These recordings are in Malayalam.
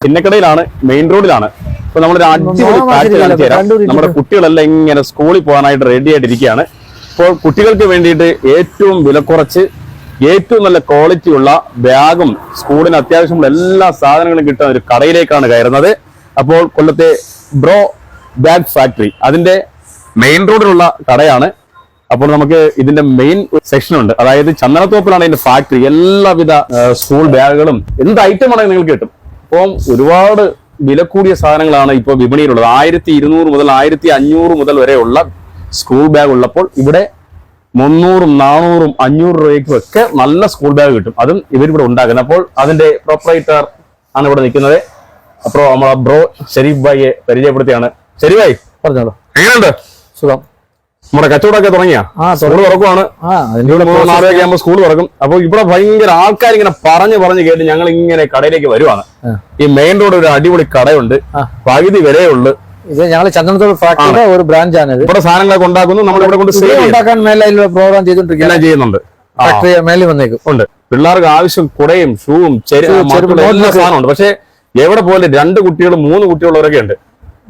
ചിന്നക്കടയിലാണ്, മെയിൻ റോഡിലാണ്. ഇപ്പൊ നമ്മളൊരു അടിപൊളി കാറ്റ് കാണിച്ചു തരാം. നമ്മുടെ കുട്ടികളെല്ലാം ഇങ്ങനെ സ്കൂളിൽ പോകാനായിട്ട് റെഡി ആയിട്ടിരിക്കുകയാണ്. ഇപ്പോൾ കുട്ടികൾക്ക് വേണ്ടിയിട്ട് ഏറ്റവും വില കുറച്ച് ഏറ്റവും നല്ല ക്വാളിറ്റി ഉള്ള ബാഗും സ്കൂളിന് അത്യാവശ്യമുള്ള എല്ലാ സാധനങ്ങളും കിട്ടുന്ന ഒരു കടയിലേക്കാണ് കയറുന്നത്. അപ്പോൾ കൊല്ലത്തെ ബ്രോ ബാഗ് ഫാക്ടറി അതിന്റെ മെയിൻ റോഡിലുള്ള കടയാണ്. അപ്പോൾ നമുക്ക് ഇതിന്റെ മെയിൻ സെക്ഷൻ ഉണ്ട്, അതായത് ചന്ദനത്തോപ്പിലാണ് ഇതിന്റെ ഫാക്ടറി. എല്ലാവിധ സ്കൂൾ ബാഗുകളും എന്ത് ഐറ്റം ആണെങ്കിൽ നിങ്ങൾക്ക് കിട്ടും. അപ്പം ഒരുപാട് വില കൂടിയ സാധനങ്ങളാണ് ഇപ്പോൾ വിപണിയിലുള്ളത്. 1200 മുതൽ 1500 മുതൽ വരെയുള്ള സ്കൂൾ ബാഗ് ഉള്ളപ്പോൾ ഇവിടെ 300, 400, 500 രൂപയ്ക്കും ഒക്കെ നല്ല സ്കൂൾ ബാഗ് കിട്ടും. അതും ഇവരിവിടെ ഉണ്ടാക്കുന്നത്. അപ്പോൾ അതിന്റെ പ്രൊപ്പറേറ്റർ ആണ് ഇവിടെ നിൽക്കുന്നത്. അപ്പോൾ നമ്മളെ ബ്രോ ഷെരീഫ് ഭായിയെ പരിചയപ്പെടുത്തിയാണ്. ഷെരീഫ് ഭായി പറഞ്ഞോളൂ, എങ്ങനെയുണ്ട്? സുഖം. നമ്മുടെ കച്ചവടമൊക്കെ തുടങ്ങിയാ? സ്കൂൾ തുറക്കുവാണ്, 4:30 ആകുമ്പോൾ സ്കൂൾ തുറക്കും. അപ്പൊ ഇവിടെ ഭയങ്കര ആൾക്കാർ ഇങ്ങനെ പറഞ്ഞു കേട്ട് ഞങ്ങൾ ഇങ്ങനെ കടയിലേക്ക് വരുവാണ്. ഈ മെയിൻ റോഡ് ഒരു അടിപൊളി കടയുണ്ട്, പകുതി വരേ ഉള്ളു. ഇത് ഞങ്ങൾ ചന്ദനത്തോട് ഫാക്ടറിയുടെ ഒരു ബ്രാഞ്ചാണ്. ഇവിടെ സാധനങ്ങളൊക്കെ ഉണ്ടാക്കുന്നു, നമ്മൾ ഇവിടെ കൊണ്ട് ഉണ്ടാക്കാൻ മേലെ പ്രോഗ്രാം ചെയ്തോണ്ടിരിക്കുകയാണ്, ചെയ്യുന്നുണ്ട്. ഫാക്ടറി മേലെ വന്നേക്കും ഉണ്ട്. പിള്ളേർക്ക് ആവശ്യം കുടയും ഷൂവും എല്ലാ സാധനമുണ്ട്. പക്ഷെ എവിടെ പോലെ 2 കുട്ടികൾ 3 കുട്ടികളുള്ളവരൊക്കെ ഉണ്ട്.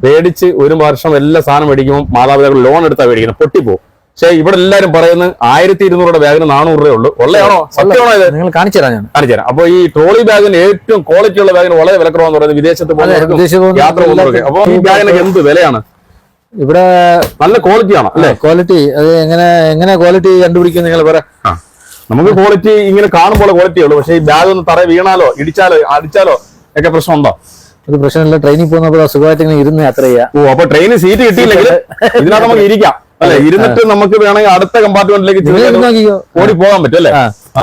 പേടിച്ച് ഒരു വർഷം എല്ലാ സാധനം മേടിക്കുമ്പോൾ മാതാപിതാക്കൾ ലോൺ എടുത്താൽ മേടിക്കണം, പൊട്ടിപ്പോകും. പക്ഷെ ഇവിടെ എല്ലാരും പറയുന്നത് 1200 ബാഗിന് 400 രൂപ ഉള്ളൂ. ഉള്ളയാണോ? സത്യമാണോ ഇത്? നിങ്ങൾ കാണിച്ചു തരാം. അപ്പൊ ഈ ട്രോളി ബാഗിന് ഏറ്റവും ക്വാളിറ്റി ഉള്ള ബാഗിന് വളരെ വിലക്കുറവെന്ന് പറയുന്നത് വിദേശത്ത് യാത്ര പോകുന്നവർക്ക്. അപ്പൊ ഈ ബാഗിനൊക്കെ എന്ത് വിലയാണ്? ഇവിടെ നല്ല ക്വാളിറ്റി ആണ് അല്ലെ? ക്വാളിറ്റി അത് എങ്ങനെ ക്വാളിറ്റി കണ്ടുപിടിക്കും നിങ്ങൾ പറയാം. നമുക്ക് ക്വാളിറ്റി ഇങ്ങനെ കാണുമ്പോൾ ക്വാളിറ്റി ഉള്ളൂ. പക്ഷെ ഈ ബാഗ് ഒന്ന് തറ വീണാലോ ഇടിച്ചാലോ അടിച്ചാലോ ഒക്കെ പ്രശ്നമുണ്ടോ? ഒരു പ്രശ്നമില്ല. ട്രെയിനിൽ പോകുന്നപ്പോൾ സുഖമായിട്ട് ഇങ്ങനെ ഇരുന്ന് യാത്ര ചെയ്യാം. അപ്പൊ ട്രെയിനിൽ സീറ്റ് കിട്ടിയില്ലെങ്കിൽ ഇതിനകത്ത് നമുക്ക് ഇരിക്കാം അല്ലെ? ഇരുന്നിട്ട് നമുക്ക് വേണമെങ്കിൽ അടുത്ത കമ്പാർട്ട്മെന്റിലേക്ക് ഓടി പോകാൻ പറ്റും അല്ലെ?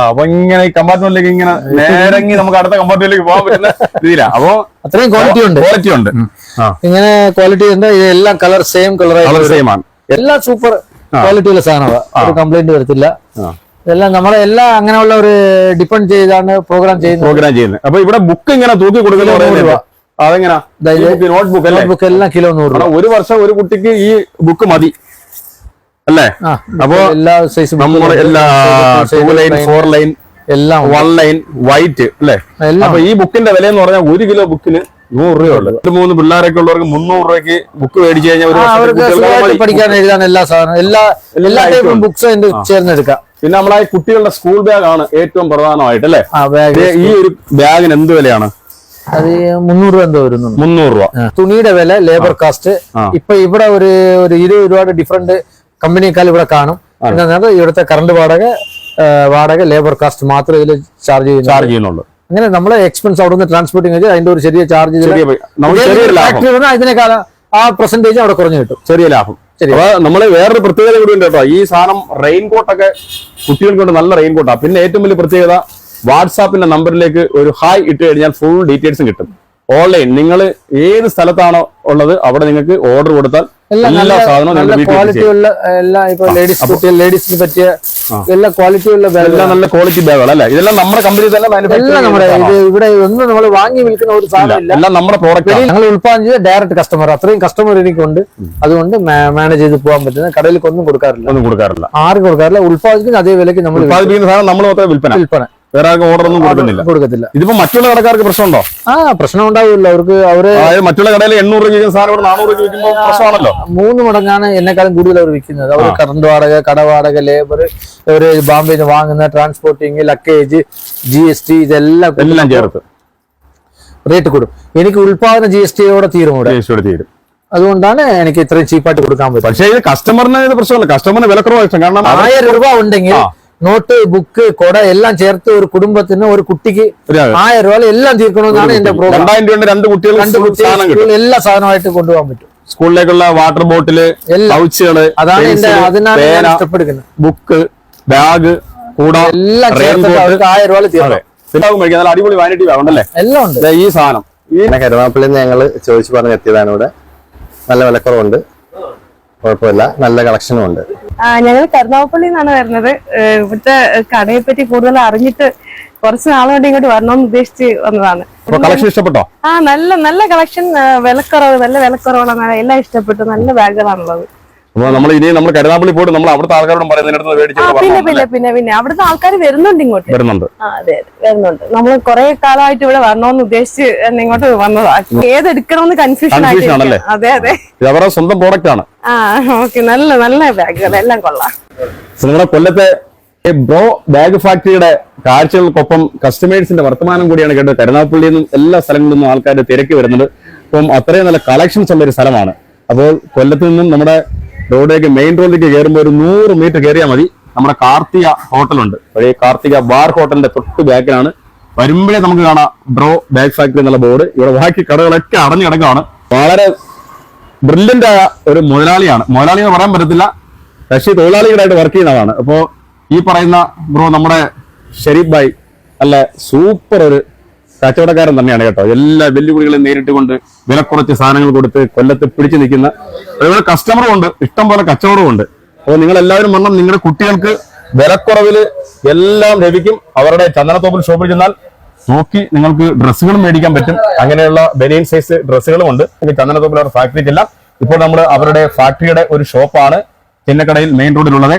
അപ്പൊ ഇങ്ങനെ ഈ കമ്പാർട്ട്മെന്റിലേക്ക് ഇങ്ങനെ നേരങ്ങി നമുക്ക് അടുത്ത കമ്പാർട്ട്മെന്റിലേക്ക് പോകാൻ പറ്റുന്ന രീതിയിലാണ്. അപ്പൊ അത്രയും ക്വാളിറ്റി ഉണ്ട്. ഇങ്ങനെ ക്വാളിറ്റി ഉണ്ട്. ഇതെല്ലാം കളർ സെയിം സെയിം ആണ്. എല്ലാം സൂപ്പർ ക്വാളിറ്റി ഉള്ള സാധനമാണ്, ഒരു കംപ്ലൈന്റ് വരത്തില്ല. ഇതെല്ലാം നമ്മളെല്ലാം അങ്ങനെയുള്ള ഒരു ഡിപ്പെൻഡ് ചെയ്താണ് പ്രോഗ്രാം ചെയ്യുന്നത്. അപ്പൊ ഇവിടെ ബുക്ക് ഇങ്ങനെ തൂക്കി കൊടുക്കുന്ന അതെങ്ങനാ? നോട്ട്ബുക്ക് എല്ലാം കിലോ 100 രൂപ. ഒരു വർഷം ഒരു കുട്ടിക്ക് ഈ ബുക്ക് മതി അല്ലേ? അപ്പൊ എല്ലാ സൈസും നമ്മുടെ എല്ലാ 2 ലൈൻ 4 ലൈൻ എല്ലാം 1 ലൈൻ വൈറ്റ് അല്ലേ? അപ്പൊ ഈ ബുക്കിന്റെ വില എന്ന് പറഞ്ഞാൽ 1 കിലോ ബുക്കിന് 100 രൂപയുള്ളൂ. 3 പിള്ളേരൊക്കെ ഉള്ളവർക്ക് 300 രൂപയ്ക്ക് ബുക്ക് മേടിച്ചു കഴിഞ്ഞാൽ പഠിക്കാൻ എഴുതാൻ എല്ലാ സാധനം എല്ലാ ടൈപ്പും ബുക്സ് ചേർന്നെടുക്കാം. പിന്നെ നമ്മളെ കുട്ടികളുടെ സ്കൂൾ ബാഗ് ആണ് ഏറ്റവും പ്രധാനമായിട്ട് അല്ലേ? ഈ ഒരു ബാഗിന് എന്ത് വിലയാണ്? അത് 300 രൂപ എന്തോ വരുന്നു. 300 രൂപ. തുണിയുടെ വില, ലേബർ കാസ്റ്റ്. ഇപ്പൊ ഇവിടെ ഒരു 20 രൂപയുടെ ഡിഫറന്റ് കമ്പനിക്കാൽ ഇവിടെ കാണും. എന്താ ഇവിടുത്തെ കറണ്ട് വാടക ലേബർ കാസ്റ്റ് മാത്രമേ ഇതിൽ ചാർജ് ചെയ്യുന്നുള്ളൂ. അങ്ങനെ നമ്മളെ എക്സ്പെൻസ് അവിടെ നിന്ന് ട്രാൻസ്പോർട്ടിങ് വെച്ചാൽ അതിന്റെ ഒരു ചെറിയ ചാർജ് ഇതിനേക്കാൾ ആ പെർസെന്റേജ് അവിടെ കുറഞ്ഞു കിട്ടും, ചെറിയ ലാഭം. അപ്പൊ നമ്മള് വേറൊരു പ്രത്യേകത കൂടി ഉണ്ട് കേട്ടോ. ഈ സാധനം റെയിൻകോട്ടൊക്കെ കുട്ടികൾക്ക് കൊണ്ട് നല്ല റെയിൻകോട്ടാ. പിന്നെ ഏറ്റവും വലിയ പ്രത്യേകത വാട്സാപ്പിന്റെ നമ്പറിലേക്ക് ഒരു ഹായ് ഇട്ട് കഴിഞ്ഞാൽ ഫുൾ ഡീറ്റെയിൽസും കിട്ടും. ഓൺലൈൻ നിങ്ങൾ ഏത് സ്ഥലത്താണോ ഉള്ളത് അവിടെ നിങ്ങൾക്ക് ഓർഡർ കൊടുത്താൽ എല്ലാ സാധനവും ക്വാളിറ്റി ഉള്ള എല്ലാ ഇപ്പൊ ലേഡീസിന് പറ്റിയ എല്ലാ ക്വാളിറ്റി ഉള്ള എല്ലാം നല്ല ക്വാളിറ്റി ബാഗുകൾ അല്ലേ? ഇതെല്ലാം നമ്മുടെ കമ്പനി തന്നെ ഇവിടെ ഒന്നും നമ്മൾ വാങ്ങി വിൽക്കുന്ന ഒരു സാധനമില്ല, എല്ലാം നമ്മുടെ പ്രോഡക്റ്റ്. ഞങ്ങൾ ഉൽപ്പാദനം ചെയ്ത് ഡയറക്റ്റ് കസ്റ്റമർ, അത്രയും കസ്റ്റമർ എനിക്കുണ്ട്. അതുകൊണ്ട് മാനേജ് ചെയ്ത് പോകാൻ പറ്റുന്ന കടയിലേക്ക് ഒന്നും കൊടുക്കാറില്ല, ആർക്കും കൊടുക്കാറില്ല. ഉൽപ്പാദിക്കുന്ന അതേ വിലക്ക് നമ്മൾ ഉൽപ്പാദിപ്പിക്കുന്ന സാധനം നമ്മൾ മാത്രമേ വിൽപ്പന, വേറെ ആർക്കും ഓർഡർ ഒന്നും കൊടുക്കത്തില്ല. ഇതിപ്പോ മറ്റുള്ള കടക്കാർക്ക് പ്രശ്നമുണ്ടോ? പ്രശ്നം ഉണ്ടാവില്ല. അവര് മറ്റുള്ള കടയിൽ 800 രൂപ സാധനം 400 രൂപ വിൽക്കുമ്പോൾ പ്രശ്നമാണല്ലോ. 3 മടങ്ങാണ് എന്നെക്കാളും കൂടുതൽ അവർ വിൽക്കുന്നത്. അവർ കറണ്ട് വാടക, കടവാടക, ലേബർ, അവര് ബോംബെന്ന് വാങ്ങുന്ന ട്രാൻസ്പോർട്ടിങ്, ലക്കേജ്, GST ഇതെല്ലാം ചേർത്ത് റേറ്റ് കൂടും. എനിക്ക് ഉൽപാദന GST തീരും. അതുകൊണ്ടാണ് എനിക്ക് ഇത്രയും ചീപ്പായിട്ട് കൊടുക്കാൻ പറ്റും. പക്ഷേ ഇത് കസ്റ്റമറിന് പ്രശ്നമല്ല, കസ്റ്റമറിന് വിലക്കുറവ്. കാരണം 1000 രൂപ ഉണ്ടെങ്കിൽ നോട്ട്, ബുക്ക്, കൊട എല്ലാം ചേർത്ത് ഒരു കുടുംബത്തിന്, ഒരു കുട്ടിക്ക് 1000 രൂപ എല്ലാം തീർക്കണമെന്നാണ് എന്റെ പ്രോഗ്രാം. 2000 രൂപ 2 കുട്ടികൾ എല്ലാ സാധനമായിട്ട് കൊണ്ടുപോകാൻ പറ്റും. സ്കൂളിലേക്കുള്ള വാട്ടർ ബോട്ടില്, പൗച്ചുകള്, അതിനാണ് ഇഷ്ടപ്പെടുന്നത്. ബുക്ക്, ബാഗ്, കൂട എല്ലാം 1000 രൂപ തീർക്കാം. അടിപൊളി വാനിറ്റി ബാഗുണ്ടല്ലേ? എല്ലാം ഉണ്ട്. ഈ സാധനം കരുനാപ്പള്ളിയിൽ നിന്ന് ഞങ്ങൾ ചോദിച്ചു പറഞ്ഞ് എത്തിയതാണ്. ഇവിടെ നല്ല വിലക്കുറവുണ്ട്, കുഴപ്പമില്ല, നല്ല കളക്ഷനും ഉണ്ട്. ഞങ്ങൾ കരുനാഗപ്പള്ളിയിൽ നിന്നാണ് വരുന്നത്. ഇവിടുത്തെ കടയെ പറ്റി കൂടുതൽ അറിഞ്ഞിട്ട് കുറച്ച് നാളെ കൊണ്ട് ഇങ്ങോട്ട് വരണമെന്ന് ഉദ്ദേശിച്ച് വന്നതാണ്. ഇഷ്ടപ്പെട്ടോ? നല്ല കളക്ഷൻ, വിലക്കുറവ്, നല്ല വിലക്കുറവാണ്, എല്ലാം ഇഷ്ടപ്പെട്ടു. നല്ല ബാഗുകളാണുള്ളത്. അപ്പൊ നമ്മൾ ഇനി നമ്മൾ കരുനാപ്പള്ളി പോയിട്ട് നമ്മൾ അവിടുത്തെ ആൾക്കാരോടും പറയുന്നതിനടുത്ത് പിന്നെ അവിടുത്തെ ആൾക്കാർ വരുന്നുണ്ട് ഇങ്ങോട്ട്. വരുന്നുണ്ട്. അതെ വരുന്നുണ്ട്. നമ്മൾ കുറെ കാലമായിട്ട് ഇവിടെ വരണോന്ന് ഉദ്ദേശിച്ച് ഇങ്ങോട്ട് വന്നതാ. ഏതെടുക്കണമെന്ന് കൺഫ്യൂഷൻ ആണല്ലേ? അതെ അതെ, ഇത് അവരുടെ സ്വന്തം പ്രോഡക്റ്റ് ആണ്. ഓക്കെ, നല്ല നല്ല ബാഗുകൾ എല്ലാം കൊള്ളാം. നിങ്ങളുടെ കൊല്ലത്തെ ബ്രോ ബാഗ് ഫാക്ടറിയുടെ കാഴ്ചകൾക്കൊപ്പം കസ്റ്റമേഴ്സിന്റെ വർത്തമാനം കൂടിയാണ് കേട്ടത്. കരുനാഗപ്പള്ളിയിൽ നിന്നും എല്ലാ സ്ഥലങ്ങളിൽ നിന്നും ആൾക്കാർ തിരക്കി വരുന്നത്. അപ്പം അത്രയും നല്ല കളക്ഷൻസ് ഉള്ള ഒരു സ്ഥലമാണ്. അപ്പോൾ കൊല്ലത്ത് നിന്നും നമ്മുടെ റോഡിലേക്ക് മെയിൻ റോഡിലേക്ക് കയറുമ്പോൾ ഒരു 100 മീറ്റർ കയറിയാൽ മതി, നമ്മുടെ കാർത്തിക ഹോട്ടലുണ്ട്. പഴയ കാർത്തിക ബാർ ഹോട്ടലിന്റെ തൊട്ട് ബാക്കിലാണ്. വരുമ്പോഴേ നമുക്ക് കാണാം ബ്രോ ബാഗ് ഫാക്ടറി എന്നുള്ള ബോർഡ്. ഇവിടെ ബാക്കി കടകളൊക്കെ അടഞ്ഞു കിടക്കുകയാണ്. വളരെ ബ്രില്യന്റ് ആയ ഒരു മുതലാളിയാണ്. മുതലാളി എന്ന് പറയാൻ പറ്റത്തില്ല, കക്ഷി തൊഴിലാളികളായിട്ട് വർക്ക് ചെയ്യുന്നതാണ്. അപ്പോൾ ഈ പറയുന്ന ബ്രോ നമ്മുടെ ഷെരീഫ് ഭായ് നല്ല സൂപ്പർ ഒരു കച്ചവടക്കാരൻ തന്നെയാണ് കേട്ടോ. എല്ലാ വെല്ലുവിളികളെയും നേരിട്ട് കൊണ്ട് വിലക്കുറച്ച് സാധനങ്ങൾ കൊടുത്ത് കൊല്ലത്ത് പിടിച്ചു നിൽക്കുന്ന അതുപോലെ കസ്റ്റമറും ഉണ്ട്, ഇഷ്ടം പോലെ കച്ചവടവും ഉണ്ട്. അപ്പോൾ നിങ്ങൾ എല്ലാവരും വന്നാൽ നിങ്ങളുടെ കുട്ടികൾക്ക് വിലക്കുറവിൽ എല്ലാം ലഭിക്കും. അവരുടെ ചന്ദനത്തോപ്പിൽ ഷോപ്പിൽ ചെന്നാൽ നോക്കി നിങ്ങൾക്ക് ഡ്രസ്സുകളും മേടിക്കാൻ പറ്റും. അങ്ങനെയുള്ള ബനിയൻ സൈസ് ഡ്രസ്സുകളും ഉണ്ട്. ചന്ദനത്തോപ്പിൽ അവരുടെ ഫാക്ടറിക്കെല്ലാം ഇപ്പോൾ നമ്മൾ അവരുടെ ഫാക്ടറിയുടെ ഒരു ഷോപ്പാണ് ചിന്നക്കടയിൽ മെയിൻ റോഡിലുള്ളത്.